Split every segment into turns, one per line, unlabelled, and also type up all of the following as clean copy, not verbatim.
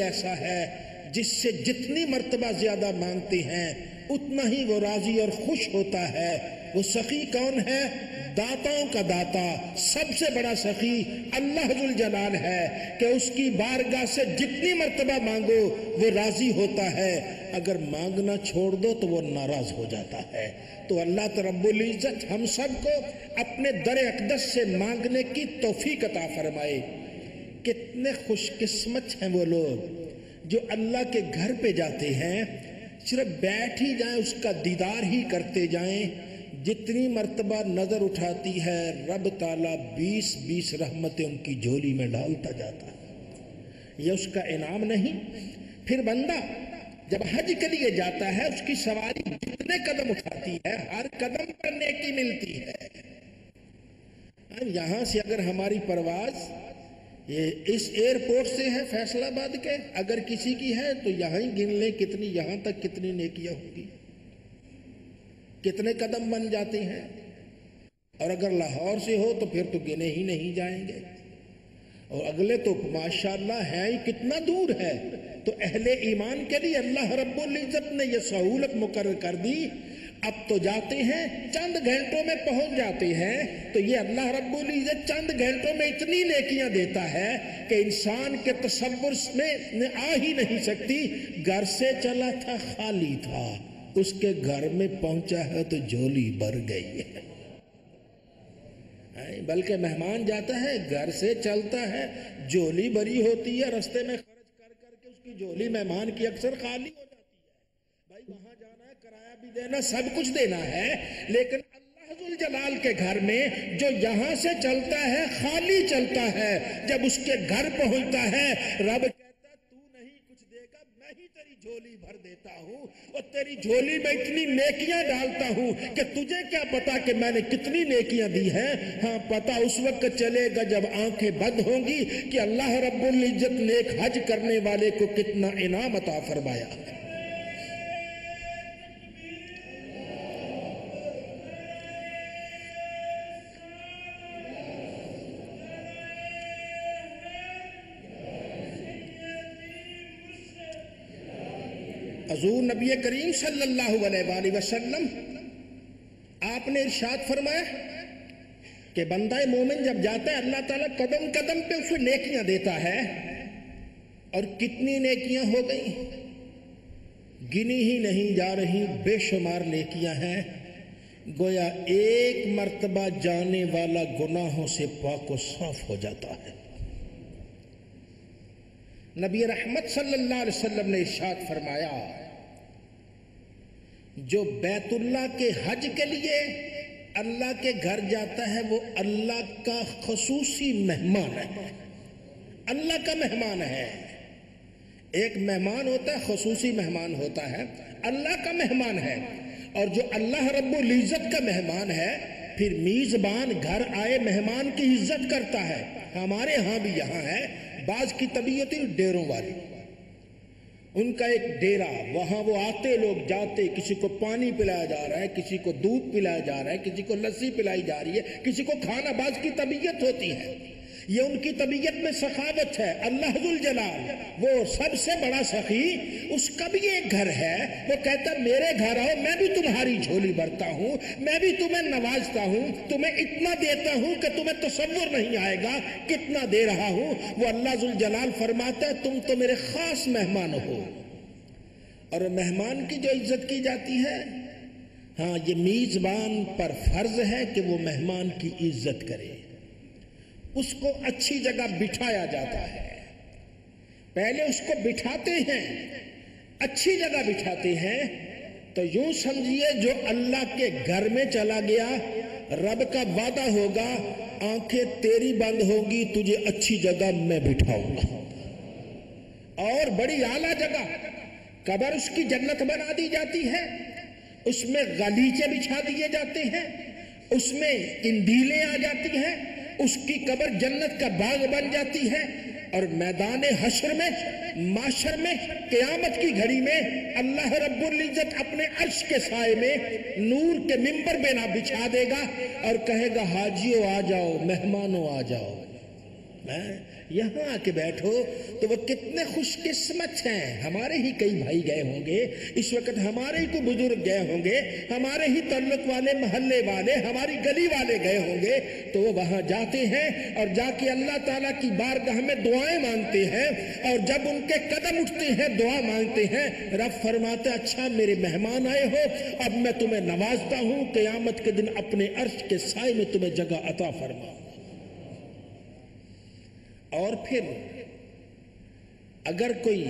ایسا ہے جس سے جتنی مرتبہ زیادہ مانگتے ہیں اتنا ہی وہ راضی اور خوش ہوتا ہے۔ وہ سخی کون ہے؟ داتاؤں کا داتا، سب سے بڑا سخی اللہ ذوالجلال ہے کہ اس کی بارگاہ سے جتنی مرتبہ مانگو وہ راضی ہوتا ہے، اگر مانگنا چھوڑ دو تو وہ ناراض ہو جاتا ہے۔ تو اللہ رب العزت ہم سب کو اپنے در اقدس سے مانگنے کی توفیق عطا فرمائے۔ کتنے خوش قسمت ہیں وہ لوگ جو اللہ کے گھر پہ جاتے ہیں، صرف بیٹھ ہی جائیں، اس کا دیدار ہی کرتے جائیں، جتنی مرتبہ نظر اٹھاتی ہے رب تعالیٰ 20 رحمتیں ان کی جھولی میں ڈالتا جاتا ہے۔ یہ اس کا انعام نہیں؟ پھر بندہ جب حج کے لیے جاتا ہے، اس کی سواری جتنے قدم اٹھاتی ہے ہر قدم پر نیکی ملتی ہے۔ یہاں سے اگر ہماری پرواز اس ایئرپورٹ سے ہے فیصل آباد کے، اگر کسی کی ہے تو یہاں ہی گن لیں کتنی، یہاں تک کتنی نیکیاں ہوگی، کتنے قدم بن جاتے ہیں۔ اور اگر لاہور سے ہو تو پھر تو گنے ہی نہیں جائیں گے، اور اگلے تو ماشاءاللہ ہے ہی کتنا دور ہے۔ تو اہل ایمان کے لیے اللہ رب العزت نے یہ سہولت مقرر کر دی، اب تو جاتے ہیں چند گھنٹوں میں پہنچ جاتے ہیں۔ تو یہ اللہ رب العزت چند گھنٹوں میں اتنی نیکیاں دیتا ہے کہ انسان کے تصور میں آ ہی نہیں سکتی۔ گھر سے چلا تھا خالی تھا، اس کے گھر میں پہنچا ہے تو جھولی بھر گئی ہے۔ بلکہ مہمان جاتا ہے گھر سے چلتا ہے جھولی بھری ہوتی ہے، رستے میں خرچ کر کر کے اس کی جھولی مہمان کی اکثر خالی ہو جاتی ہے۔ بھائی وہاں جانا ہے، کرایہ بھی دینا، سب کچھ دینا ہے، لیکن اللہ ذوالجلال کے گھر میں جو یہاں سے چلتا ہے خالی چلتا ہے، جب اس کے گھر پہنچتا ہے رب کہتا تو نہیں کچھ دے گا، میں ہی تیری جھولی بھر دیتا ہوں، اور تیری جھولی میں اتنی نیکیاں ڈالتا ہوں کہ تجھے کیا پتا کہ میں نے کتنی نیکیاں دی ہیں۔ ہاں پتا اس وقت چلے گا جب آنکھیں بند ہوں گی کہ اللہ رب العزت نے ایک حج کرنے والے کو کتنا انعام عطا فرمایا۔ حضور نبی کریم صلی اللہ علیہ وآلہ وسلم آپ نے ارشاد فرمایا کہ بندہ مومن جب جاتا ہے اللہ تعالیٰ قدم قدم پہ اسے نیکیاں دیتا ہے، اور کتنی نیکیاں ہو گئی گنی ہی نہیں جا رہی، بے شمار نیکیاں ہیں۔ گویا ایک مرتبہ جانے والا گناہوں سے پاک و صاف ہو جاتا ہے۔ نبی رحمت صلی اللہ علیہ وسلم نے ارشاد فرمایا جو بیت اللہ کے حج کے لیے اللہ کے گھر جاتا ہے وہ اللہ کا خصوصی مہمان ہے، اللہ کا مہمان ہے۔ ایک مہمان ہوتا ہے، خصوصی مہمان ہوتا ہے، اللہ کا مہمان ہے۔ اور جو اللہ رب العزت کا مہمان ہے پھر میزبان گھر آئے مہمان کی عزت کرتا ہے۔ ہمارے ہاں بھی یہاں ہے بعض کی طبیعت ڈیروں والی، ان کا ایک ڈیرا، وہاں وہ آتے لوگ جاتے، کسی کو پانی پلایا جا رہا ہے، کسی کو دودھ پلایا جا رہا ہے، کسی کو لسی پلائی جا رہی ہے، کسی کو کھانا، بعض کی طبیعت ہوتی ہے، یہ ان کی طبیعت میں سخاوت ہے۔ اللہ ذوالجلال وہ سب سے بڑا سخی، اس کا بھی ایک گھر ہے، وہ کہتا ہے میرے گھر آؤ، میں بھی تمہاری جھولی بھرتا ہوں، میں بھی تمہیں نوازتا ہوں، تمہیں اتنا دیتا ہوں کہ تمہیں تصور نہیں آئے گا کتنا دے رہا ہوں۔ وہ اللہ ذوالجلال فرماتا ہے تم تو میرے خاص مہمان ہو۔ اور مہمان کی جو عزت کی جاتی ہے، ہاں یہ میزبان پر فرض ہے کہ وہ مہمان کی عزت کرے، اس کو اچھی جگہ بٹھایا جاتا ہے، پہلے اس کو بٹھاتے ہیں، اچھی جگہ بٹھاتے ہیں۔ تو یوں سمجھیے جو اللہ کے گھر میں چلا گیا، رب کا وعدہ ہوگا آنکھیں تیری بند ہوگی، تجھے اچھی جگہ میں بٹھاؤں گا، اور بڑی اعلیٰ جگہ، قبر اس کی جنت بنا دی جاتی ہے، اس میں غلیچے بچھا دیے جاتے ہیں، اس میں قندیلیں آ جاتی ہیں، اس کی قبر جنت کا باغ بن جاتی ہے۔ اور میدان حشر میں، معاشر میں، قیامت کی گھڑی میں اللہ رب العزت اپنے عرش کے سائے میں نور کے منبر بنا بچھا دے گا اور کہے گا حاجیوں آ جاؤ، مہمانوں آ جاؤ، یہاں آ کے بیٹھو تو وہ کتنے خوش قسمت ہیں. ہمارے ہی کئی بھائی گئے ہوں گے اس وقت, ہمارے ہی کوئی بزرگ گئے ہوں گے, ہمارے ہی تعلق والے, محلے والے, ہماری گلی والے گئے ہوں گے, تو وہ وہاں جاتے ہیں اور جا کے اللہ تعالیٰ کی بارگاہ میں دعائیں مانگتے ہیں, اور جب ان کے قدم اٹھتے ہیں دعا مانگتے ہیں, رب فرماتے اچھا میرے مہمان آئے ہو, اب میں تمہیں نوازتا ہوں, قیامت کے دن اپنے عرش کے سائے میں تمہیں جگہ عطا فرماؤں. اور پھر اگر کوئی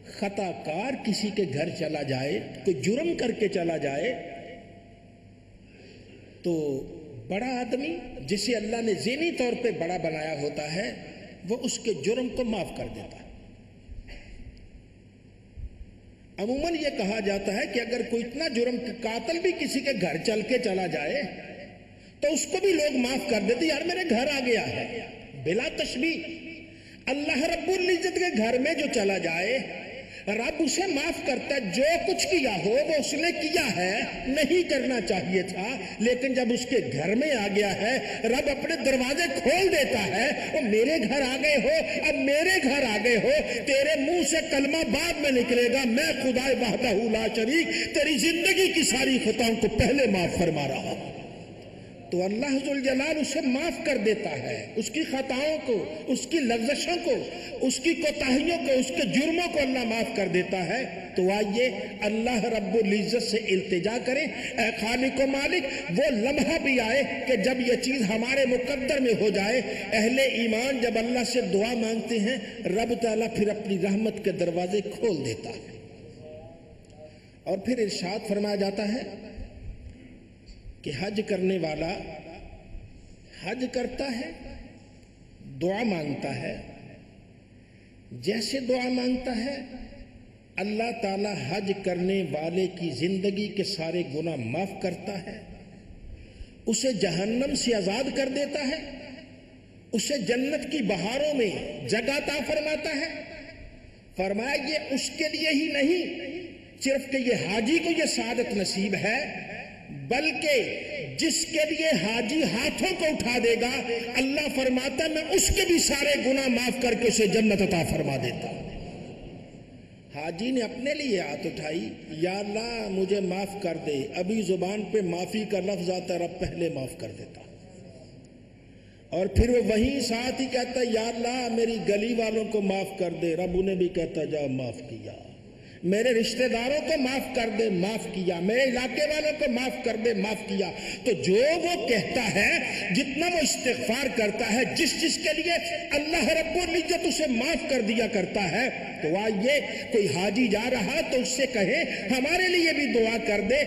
خطا کار کسی کے گھر چلا جائے, کوئی جرم کر کے چلا جائے, تو بڑا آدمی جسے اللہ نے ذہنی طور پہ بڑا بنایا ہوتا ہے وہ اس کے جرم کو معاف کر دیتا ہے. عموماً یہ کہا جاتا ہے کہ اگر کوئی اتنا جرم, قاتل بھی کسی کے گھر چل کے چلا جائے تو اس کو بھی لوگ معاف کر دیتے, یار میرے گھر آ گیا ہے. بلا تشبیہ اللہ رب العزت کے گھر میں جو چلا جائے رب اسے معاف کرتا ہے. جو کچھ کیا ہو وہ اس نے کیا ہے, نہیں کرنا چاہیے تھا, لیکن جب اس کے گھر میں آ گیا ہے رب اپنے دروازے کھول دیتا ہے. وہ میرے گھر آ گئے ہو, اب میرے گھر آ گئے ہو, تیرے منہ سے کلمہ بعد میں نکلے گا, میں خدا وحدہ لا شریک تیری زندگی کی ساری خطاؤں کو پہلے معاف فرما رہا ہوں. تو اللہ ذوالجلال اسے معاف کر دیتا ہے, اس کی خطاؤں کو, اس کی لغزشوں کو, اس کی کوتاہیوں کو, اس کے جرموں کو اللہ معاف کر دیتا ہے. تو آئیے اللہ رب العزت سے التجا کریں, اے خالق و مالک وہ لمحہ بھی آئے کہ جب یہ چیز ہمارے مقدر میں ہو جائے. اہل ایمان جب اللہ سے دعا مانگتے ہیں رب تعالیٰ پھر اپنی رحمت کے دروازے کھول دیتا ہے. اور پھر ارشاد فرمایا جاتا ہے کہ حج کرنے والا حج کرتا ہے, دعا مانگتا ہے, جیسے دعا مانگتا ہے اللہ تعالی حج کرنے والے کی زندگی کے سارے گناہ معاف کرتا ہے, اسے جہنم سے آزاد کر دیتا ہے, اسے جنت کی بہاروں میں جگہ عطا فرماتا ہے. فرمایا یہ اس کے لیے ہی نہیں صرف کہ یہ حاجی کو یہ سعادت نصیب ہے, بلکہ جس کے لیے حاجی ہاتھوں کو اٹھا دے گا اللہ فرماتا ہے میں اس کے بھی سارے گناہ معاف کر کے اسے جنت عطا فرما دیتا. حاجی نے اپنے لیے ہاتھ اٹھائی, یا اللہ مجھے معاف کر دے, ابھی زبان پہ معافی کا لفظ آتا رب پہلے معاف کر دیتا. اور پھر وہ وہیں ساتھ ہی کہتا ہے یا اللہ میری گلی والوں کو معاف کر دے, رب انہیں بھی کہتا جا معاف کیا. میرے رشتہ داروں کو معاف کر دے, معاف کیا. میرے علاقے والوں کو معاف کر دے, معاف کیا. تو جو وہ کہتا ہے, جتنا وہ استغفار کرتا ہے, جس کے لیے اللہ رب العزت اسے معاف کر دیا کرتا ہے, تو آئیے کوئی حاجی جا رہا تو اس سے کہے ہمارے لیے بھی دعا کر دے.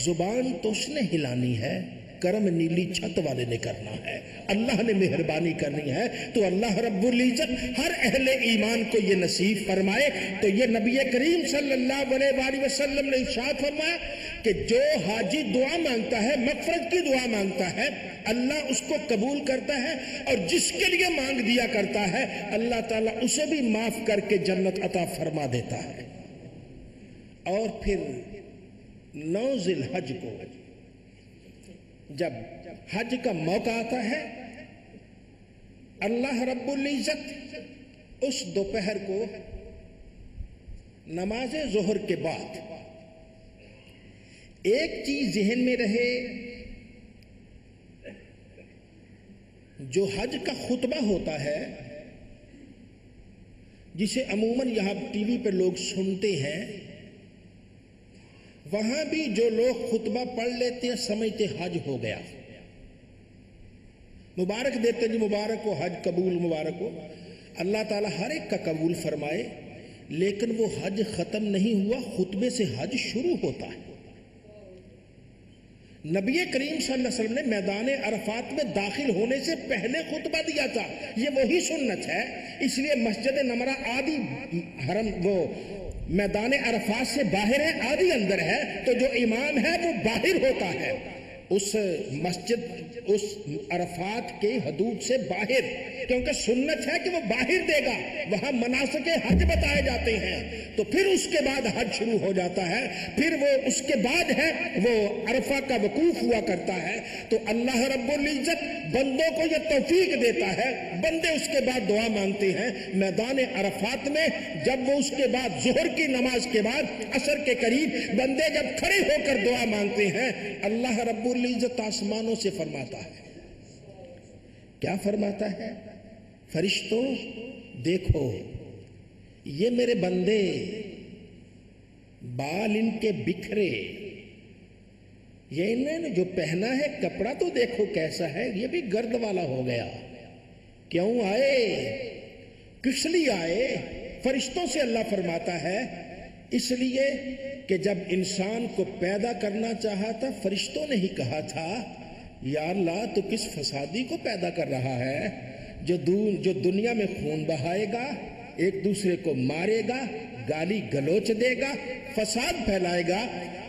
زبان تو اس نے ہلانی ہے, کرم نیلی چھت والے نے کرنا ہے, اللہ نے مہربانی کرنی ہے. تو اللہ رب العزت ہر اہل ایمان کو یہ نصیب فرمائے. تو یہ نبی کریم صلی اللہ علیہ وآلہ وسلم نے ارشاد فرمایا کہ جو حاجی دعا مانگتا ہے, مغفرت کی دعا مانگتا ہے, اللہ اس کو قبول کرتا ہے, اور جس کے لیے مانگ دیا کرتا ہے اللہ تعالیٰ اسے بھی معاف کر کے جنت عطا فرما دیتا ہے. اور پھر 9 ذی الحج کو جب حج کا موقع آتا ہے اللہ رب العزت اس دوپہر کو نماز ظہر کے بعد ایک چیز ذہن میں رہے, جو حج کا خطبہ ہوتا ہے جسے عموماً یہاں ٹی وی پہ لوگ سنتے ہیں, وہاں بھی جو لوگ خطبہ پڑھ لیتے ہیں سمجھتے حج ہو گیا, مبارک دیتے جی مبارک ہو, حج قبول مبارک ہو. اللہ تعالیٰ ہر ایک کا قبول فرمائے, لیکن وہ حج ختم نہیں ہوا, خطبے سے حج شروع ہوتا ہے. نبی کریم صلی اللہ علیہ وسلم نے میدان عرفات میں داخل ہونے سے پہلے خطبہ دیا تھا, یہ وہی سنت ہے. اس لیے مسجد نمرہ آدھی حرم وہ میدان عرفات سے باہر ہے, آدھی اندر ہے, تو جو امام ہے وہ باہر ہوتا ہے. اس مسجد اس عرفات کے حدود سے باہر، کیونکہ سنت ہے کہ وہ باہر دے گا، وہاں مناسک حج بتائے جاتے ہیں، تو پھر اس کے بعد حج شروع ہو جاتا ہے، پھر وہ اس کے بعد ہے وہ عرفہ کا وقوف ہوا کرتا ہے۔ تو اللہ رب العزت بندوں کو یہ توفیق دیتا ہے، بندے اس کے بعد دعا مانگتے ہیں میدان عرفات میں۔ جب وہ اس کے بعد ظہر کی نماز کے بعد عصر کے قریب بندے جب کھڑے ہو کر دعا مانگتے ہیں، اللہ رب العزت آسمانوں سے فرماتا ہے، کیا فرماتا ہے؟ فرشتوں دیکھو، یہ میرے بندے بال ان کے بکھرے، یہ انہوں نے جو پہنا ہے کپڑا تو دیکھو کیسا ہے، یہ بھی گرد والا ہو گیا، کیوں آئے؟ کس لیے آئے؟ فرشتوں سے اللہ فرماتا ہے اس لیے کہ جب انسان کو پیدا کرنا چاہا تھا فرشتوں نے ہی کہا تھا یا اللہ تو کس فسادی کو پیدا کر رہا ہے جو دنیا میں خون بہائے گا، ایک دوسرے کو مارے گا، گالی گلوچ دے گا، فساد پھیلائے گا۔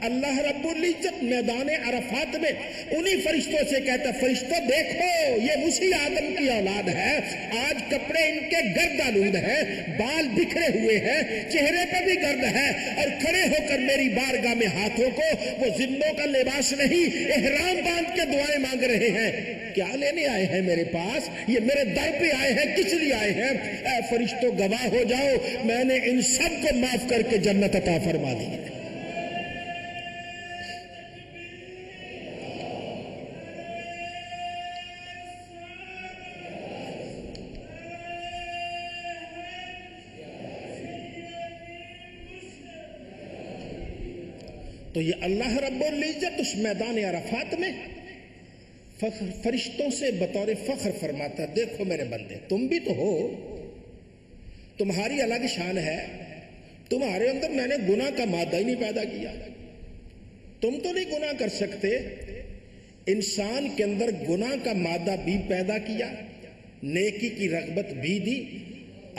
اللہ رب العزت میدان عرفات میں انہی فرشتوں سے کہتا ہے فرشتوں دیکھو یہ اسی آدم کی اولاد ہے، آج کپڑے ان کے گرد آلود ہیں، بال بکھرے ہوئے ہیں، چہرے پہ بھی گرد ہے، اور کھڑے ہو کر میری بارگاہ میں ہاتھوں کو وہ ذموں کا لباس نہیں احرام باندھ کے دعائیں مانگ رہے ہیں۔ کیا لینے آئے ہیں میرے پاس؟ یہ میرے در پہ آئے ہیں، کس لیے آئے ہیں؟ اے فرشتوں گواہ ہو جاؤ میں نے ان سب کو معاف کر کے جنت عطا فرما دی۔ تو یہ اللہ رب العزت اس میدان عرفات میں فرشتوں سے بطور فخر فرماتا دیکھو میرے بندے تم بھی تو ہو، تمہاری الگ شان ہے، تمہارے اندر میں نے گناہ کا مادہ ہی نہیں پیدا کیا، تم تو نہیں گناہ کر سکتے، انسان کے اندر گناہ کا مادہ بھی پیدا کیا، نیکی کی رغبت بھی دی۔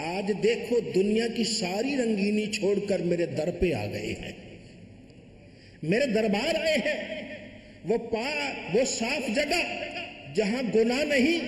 آج دیکھو دنیا کی ساری رنگینی چھوڑ کر میرے در پہ آ گئے ہیں، میرے دربار آئے ہیں، وہ صاف جگہ جہاں گناہ نہیں،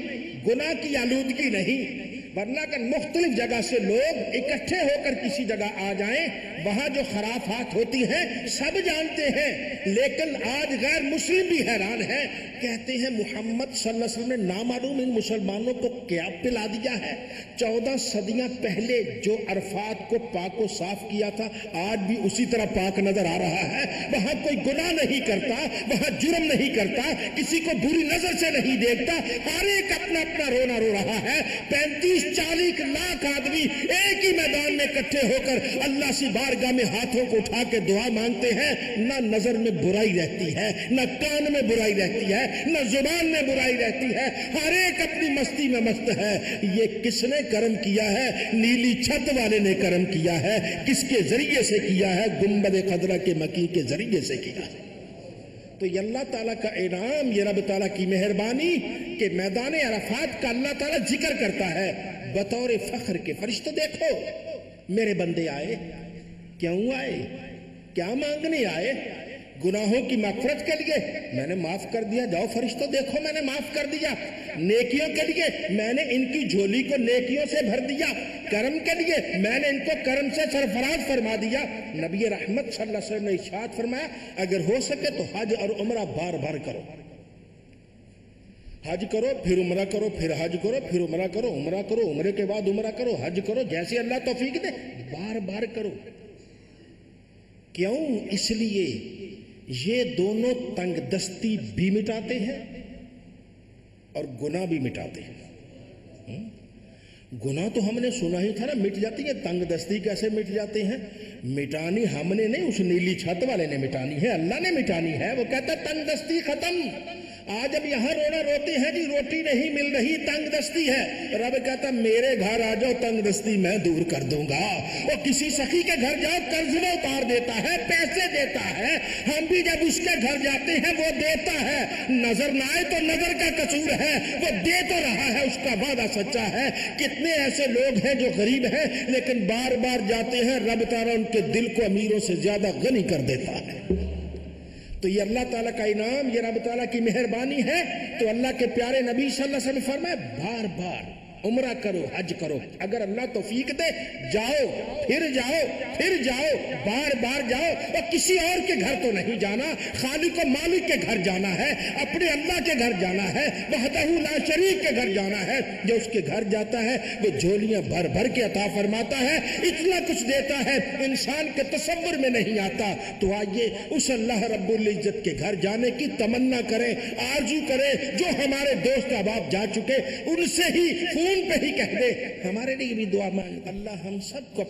گناہ کی آلودگی نہیں، ورنہ کہ مختلف جگہ سے لوگ اکٹھے ہو کر کسی جگہ آ جائیں، وہاں جو خرافات ہوتی ہیں سب جانتے ہیں، لیکن آج غیر مسلم بھی حیران ہیں، کہتے ہیں محمد صلی اللہ علیہ وسلم نے نامعلوم ان مسلمانوں کو کیا پلا دیا ہے؟ 14 صدیاں پہلے جو عرفات کو پاک و صاف کیا تھا آج بھی اسی طرح پاک نظر آ رہا ہے، وہاں کوئی گناہ نہیں کرتا، وہاں جرم نہیں کرتا، کسی کو بری نظر سے نہیں دیکھتا، ہر ایک اپنا اپنا رونا رو رہا ہے۔ 35-40 لاکھ آدمی ایک ہی میدان میں اکٹھے ہو کر اللہ سے بارگاہ میں ہاتھوں کو اٹھا کے دعا مانگتے ہیں، نہ نظر میں برائی رہتی ہے، نہ کان میں برائی رہتی ہے، نہ زبان میں برائی رہتی ہے، ہر ایک اپنی مستی میں مست ہے۔ یہ کس نے کرم کیا ہے؟ نیلی چھت والے نے کرم کیا ہے۔ کس کے ذریعے سے کیا ہے؟ گنبد خضرا کے مکی کے ذریعے سے کیا ہے۔ تو یہ اللہ تعالیٰ کا انعام، یہ رب تعالیٰ کی مہربانی کہ میدان عرفات کا اللہ تعالیٰ ذکر کرتا ہے بطور فخر کے فرشتوں دیکھو میرے بندے آئے، کیوں آئے؟ کیا مانگنے آئے؟ گناہوں کی مغفرت کے لیے میں نے معاف کر دیا، جاؤ فرشتوں دیکھو میں نے معاف کر دیا، نیکیوں کے لیے میں نے ان کی جھولی کو نیکیوں سے بھر دیا، کرم کے لیے میں نے ان کو کرم سے سرفراز فرما دیا۔ نبی رحمت صلی اللہ علیہ وسلم نے ارشاد فرمایا اگر ہو سکے تو حج اور عمرہ بار بار کرو، حج کرو پھر عمرہ کرو، پھر حج کرو پھر عمرہ کرو، عمرہ کرو عمرے کے بعد عمرہ کرو، حج کرو، جیسے اللہ توفیق دے بار بار کرو۔ کیوں؟ اس لیے یہ دونوں تنگ دستی بھی مٹاتے ہیں اور گناہ بھی مٹاتے ہیں۔ گناہ تو ہم نے سنا ہی تھا نا مٹ جاتی ہے، تنگ دستی کیسے مٹ جاتے ہیں؟ مٹانی ہم نے نہیں، اس نیلی چھت والے نے مٹانی ہے، اللہ نے مٹانی ہے۔ وہ کہتا ہے تنگ دستی ختم۔ آج اب یہاں رونا روتے ہیں جی روٹی نہیں مل رہی، تنگ دستی ہے، رب کہتا میرے گھر آ جاؤ تنگ دستی میں دور کر دوں گا۔ وہ کسی سخی کے گھر جاؤ قرض میں اتار دیتا ہے، پیسے دیتا ہے، ہم بھی جب اس کے گھر جاتے ہیں وہ دیتا ہے، نظر نہ آئے تو نظر کا قصور ہے، وہ دے تو رہا ہے، اس کا وعدہ سچا ہے۔ کتنے ایسے لوگ ہیں جو غریب ہیں لیکن بار بار جاتے ہیں، رب تعالیٰ ان کے دل کو امیروں سے زیادہ غنی کر دیتا ہے۔ تو یہ اللہ تعالیٰ کا انعام، یہ رب تعالیٰ کی مہربانی ہے۔ تو اللہ کے پیارے نبی صلی اللہ علیہ وسلم نے فرمایا بار بار عمرہ کرو، حج کرو، اگر اللہ توفیق دے جاؤ، پھر جاؤ، پھر جاؤ، بار بار جاؤ، اور کسی اور کے گھر تو نہیں جانا، خالق و مالک کے گھر جانا ہے، اپنے اللہ کے گھر جانا ہے، وحدہ لا شریک کے گھر جانا ہے۔ جو اس کے گھر جاتا ہے وہ جھولیاں بھر بھر کے عطا فرماتا ہے، اتنا کچھ دیتا ہے انسان کے تصور میں نہیں آتا۔ تو آئیے اس اللہ رب العزت کے گھر جانے کی تمنا کریں، آرزو کریں۔ جو ہمارے دوست احباب جا چکے ان سے ہی فون پہ ہی کہہ دے ہمارے لیے بھی دعا مانگ۔ اللہ ہم سب کو